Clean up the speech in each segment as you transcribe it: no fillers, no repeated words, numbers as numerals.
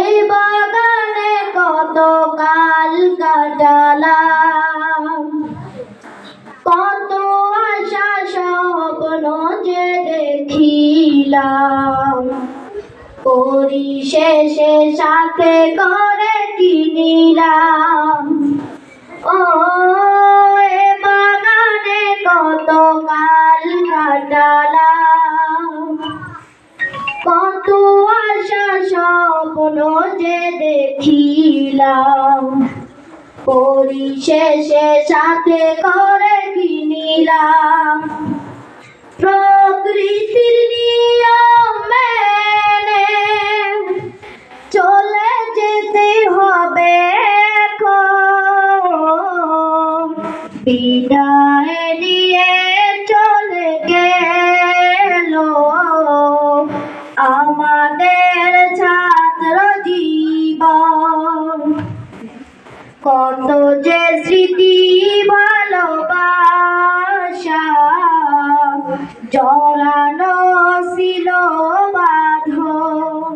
এই বাগানে কত কাল কাটালাম, কত আশা স্বপ্ন যে দেখিলাম, পরিশেষে সাথে করে কিনিলাম। ও এ বাগানে কত কাল কাটালাম, কত আশা স্বপ্ন যে দেখিলাম, পরিশেষে সাথে করে কিনিলাম। প্রকৃতির নিয়ম মেনে চলে যেতে হবে এখন, বিদায় নিয়ে চলে গেল আমাদের ছাত্র জীবন। কত যে স্মৃতি ভালোবাসা জড়ানো ছিল বাঁধন,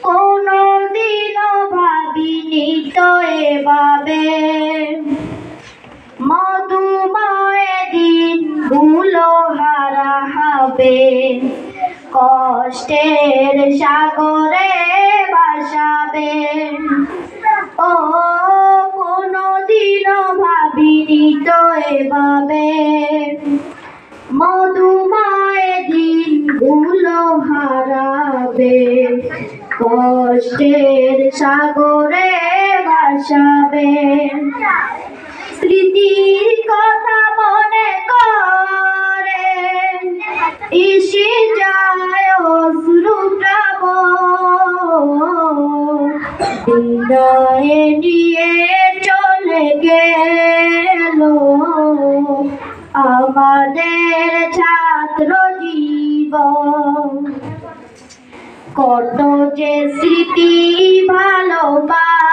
কোনদিনও ভাবিনি তো এভাবে মধুময় দিনগুলো হারা হবে, কষ্টের সাগরে ভাসাবে। ও কোনদিনও ভাবিনি তো এভাবে মধুময় দিনগুলো হারাবে, কষ্টের সাগরে ভাসাবে। স্মৃতির কথা মনে করে এসে যায় অশ্রুপ্লাবন, বিদায় নিয়ে চলে গেল আমাদের ছাত্র জীবন। কত যে স্মৃতি ভালোবাসা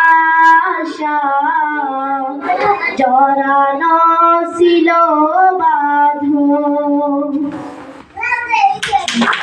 জড়ানো ছিল।